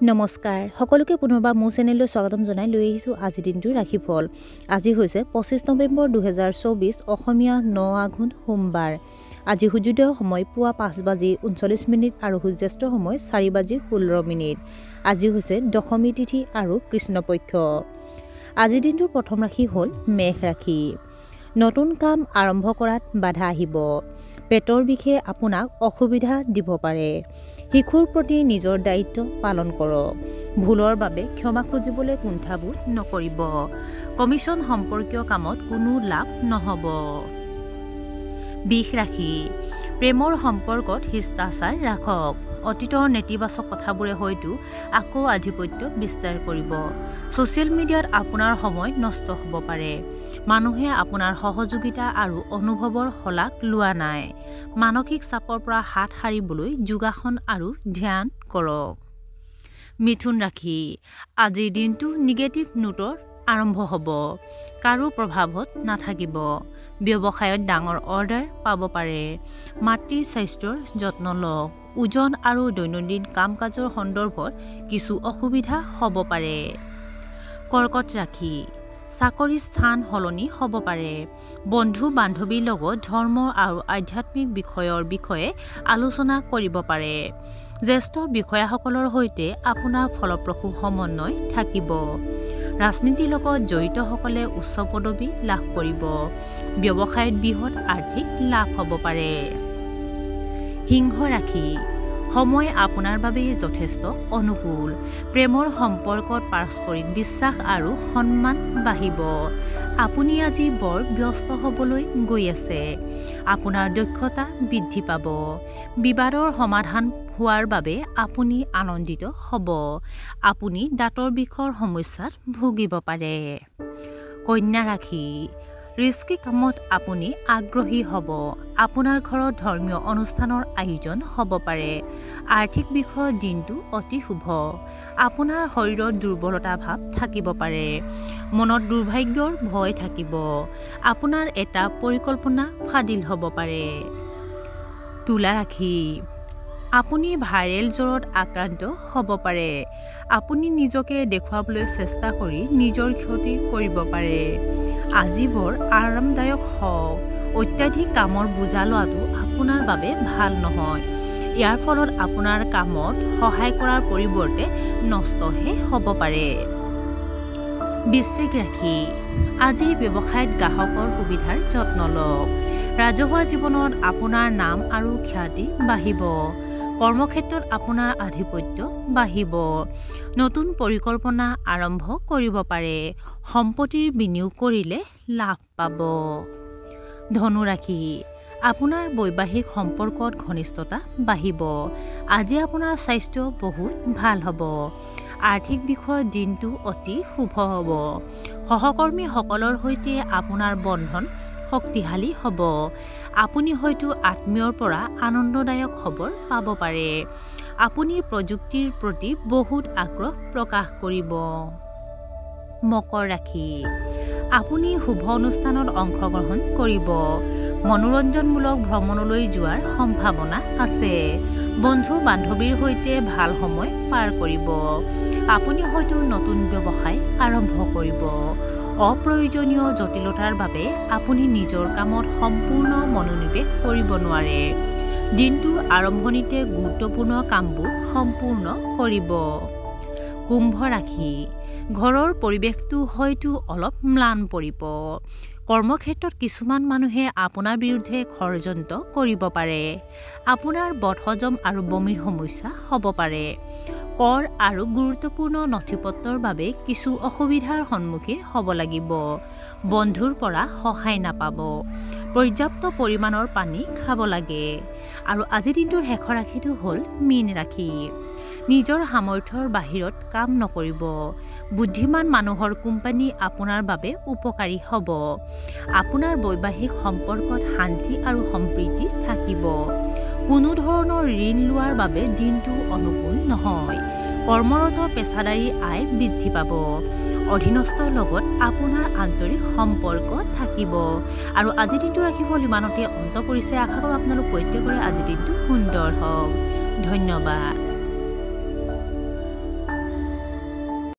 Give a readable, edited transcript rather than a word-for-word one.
নমস্কাৰ সকলোকে পুনৰবাৰ মোৰ চেনেললৈ স্বাগতম জনাই লৈ আহিছোঁ আজিৰ দিনটোৰ ৰাশিফল। আজি হৈছে 25 নৱেম্বৰ 2024 অসমীয়া 9 আঘোণ সোমবাৰ। আজি সূৰ্যোদয়ৰ সময় পুৱা 5:39 আৰু সূৰ্যাস্তৰ সময় 4:16। আজি হৈছে দশমী তিথি আৰু কৃষ্ণপক্ষ। আজিৰ দিনটোৰ প্ৰথম ৰাশি হ'ল মেষ ৰাশি। নতুন কাম আৰম্ভ কৰাত বাধা আহিব। পেটৰ বিষে আপোনাক অসুবিধা দিব পাৰে। শিশুৰ প্ৰতি নিজৰ দায়িত্ব পালন কৰক। ভুলৰ বাবে ক্ষমা খুজিবলৈ কুণ্ঠাবোধ নকৰিব। কমিছন সম্পৰ্কীয় কামত কোনো লাভ নহ'ব। বৃষ ৰাশি। প্ৰেমৰ সম্পৰ্কত শিষ্টাচাৰ ৰাখক। অতীতৰ নেতিবাচক কথাবোৰে হয়তো আকৌ আধিপত্য বিস্তাৰ কৰিব। ছ'চিয়েল মিডিয়াত আপোনাৰ সময় নষ্ট হ'ব পাৰে। মানুহে আপোনাৰ সহযোগিতা আৰু অনুভৱৰ শলাগ লোৱা নাই। মানসিক চাপৰ পৰা হাত সাৰিবলৈ যোগাসন আৰু ধ্যান কৰক। মিথুন ৰাশি। আজিৰ দিনটো নিগেটিভ নোটৰ আৰম্ভ হ'ব। কাৰো প্ৰভাৱত নাথাকিব। ব্যৱসায়ত ডাঙৰ অৰ্ডাৰ পাব পাৰে। মাতৃৰ স্বাস্থ্যৰ যত্ন লওক। ওজন আৰু দৈনন্দিন কাম কাজৰ সন্দৰ্ভত কিছু অসুবিধা হ'ব পাৰে। কৰ্কট ৰাশি। চাকৰি স্থান সলনি হ'ব পাৰে। বন্ধু বান্ধৱীৰ লগত ধৰ্ম আৰু আধ্যাত্মিক বিষয়ৰ বিষয়ে আলোচনা কৰিব পাৰে। জ্যেষ্ঠ বিষয়াসকলৰ সৈতে আপোনাৰ ফলপ্ৰসূ সমন্বয় থাকিব। ৰাজনীতিৰ লগত জড়িতসকলে উচ্চ পদবী লাভ কৰিব। ব্যৱসায়ত বৃহৎ আৰ্থিক লাভ হ'ব পাৰে। সিংহ ৰাশি। সময় আপোনাৰ বাবে যথেষ্ট অনুকূল। প্ৰেমৰ সম্পৰ্কত পাৰস্পৰিক বিশ্বাস আৰু সন্মান বাঢ়িব। আপুনি আজি বৰ ব্যস্ত হ'বলৈ গৈ আছে। আপোনাৰ দক্ষতা বৃদ্ধি পাব। বিবাদৰ সমাধান হোৱাৰ বাবে আপুনি আনন্দিত হ'ব। আপুনি দাঁতৰ বিষৰ সমস্যাত ভুগিব পাৰে। কন্যা ৰাশি। ৰিস্কি কামত আপুনি আগ্ৰহী হ'ব। আপোনাৰ ঘৰত ধৰ্মীয় অনুষ্ঠানৰ আয়োজন হ'ব পাৰে। আৰ্থিক বিষয়ত দিনটো অতি শুভ। আপোনাৰ শৰীৰত দুৰ্বলতা ভাৱ থাকিব পাৰে। মনত দুৰ্ভাগ্যৰ ভয় থাকিব। আপোনাৰ এটা পৰিকল্পনা ফাদিল হ'ব পাৰে। তুলা ৰাশি। আপুনি ভাইৰেল জ্বৰত আক্ৰান্ত হ'ব পাৰে। আপুনি নিজকে দেখুৱাবলৈ চেষ্টা কৰি নিজৰ ক্ষতি কৰিব পাৰে। আজি বৰ আৰামদায়ক হওক। অত্যাধিক কামৰ বোজা লোৱাটো আপোনাৰ বাবে ভাল নহয়। ইয়াৰ ফলত আপোনাৰ কামত সহায় কৰাৰ পৰিৱৰ্তে নষ্টহে হ'ব পাৰে। বৃশ্চিক ৰাশি। আজি ব্যৱসায়ত গ্ৰাহকৰ সুবিধাৰ যত্ন লওক। ৰাজহুৱা জীৱনত আপোনাৰ নাম আৰু খ্যাতি বাঢ়িব। কৰ্মক্ষেত্ৰত আপোনাৰ আধিপত্য বাঢ়িব। নতুন পৰিকল্পনা আৰম্ভ কৰিব পাৰে। সম্পত্তিৰ বিনিয়োগ কৰিলে লাভ পাব। ধনু ৰাশি। আপোনাৰ বৈবাহিক সম্পৰ্কত ঘনিষ্ঠতা বাঢ়িব। আজি আপোনাৰ স্বাস্থ্য বহুত ভাল হ'ব। আৰ্থিক বিষয়ত দিনটো অতি শুভ হ'ব। সহকৰ্মীসকলৰ সৈতে আপোনাৰ বন্ধন শক্তিশালী হ'ব। আপুনি হয়তো আত্মীয়ৰ পৰা আনন্দদায়ক খবৰ পাব পাৰে। আপুনি প্ৰযুক্তিৰ প্ৰতি বহুত আগ্ৰহ প্ৰকাশ কৰিব। মকৰ ৰাশি। আপুনি শুভ অনুষ্ঠানত অংশগ্ৰহণ কৰিব। মনোৰঞ্জনমূলক ভ্ৰমণলৈ যোৱাৰ সম্ভাৱনা আছে। বন্ধু বান্ধৱীৰ সৈতে ভাল সময় পাৰ কৰিব। আপুনি হয়তো নতুন ব্যৱসায় আৰম্ভ কৰিব। অপ্ৰয়োজনীয় জটিলতাৰ বাবে আপুনি নিজৰ কামত সম্পূৰ্ণ মনোনিৱেশ কৰিব নোৱাৰে। দিনটোৰ আৰম্ভণিতে গুৰুত্বপূৰ্ণ কামবোৰ সম্পূৰ্ণ কৰিব। কুম্ভ ৰাশি। ঘৰৰ পৰিৱেশটো হয়তো অলপ ম্লান পৰিব। কৰ্মক্ষেত্ৰত কিছুমান মানুহে আপোনাৰ বিৰুদ্ধে ষড়যন্ত্ৰ কৰিব পাৰে। আপোনাৰ বদহজম আৰু বমিৰ সমস্যা হ'ব পাৰে। কৰ আৰু গুৰুত্বপূৰ্ণ নথিপত্ৰৰ বাবে কিছু অসুবিধাৰ সন্মুখীন হ'ব লাগিব। বন্ধুৰ পৰা সহায় নাপাব। পৰ্যাপ্ত পৰিমাণৰ পানী খাব লাগে। আৰু আজিৰ দিনটোৰ শেষৰ ৰাশিটো হ'ল মীন ৰাশি। নিজৰ সামৰ্থ্যৰ বাহিৰত কাম নকৰিব। বুদ্ধিমান মানুহৰ কোম্পানী আপোনাৰ বাবে উপকাৰী হ'ব। আপোনাৰ বৈবাহিক সম্পৰ্কত শান্তি আৰু সম্প্ৰীতি থাকিব। কোনো ধৰণৰ ঋণ লোৱাৰ বাবে দিনটো অনুকূল নহয়। কৰ্মৰত পেছাদাৰী আয় বৃদ্ধি পাব। অধীনস্থৰ লগত আপোনাৰ আন্তৰিক সম্পৰ্ক থাকিব। আৰু আজিৰ দিনটোৰ ৰাশিফল ইমানতে অন্ত পৰিছে। আশা কৰোঁ আপোনালোক প্ৰত্যেকৰে আজিৰ দিনটো সুন্দৰ হওক। ধন্যবাদ।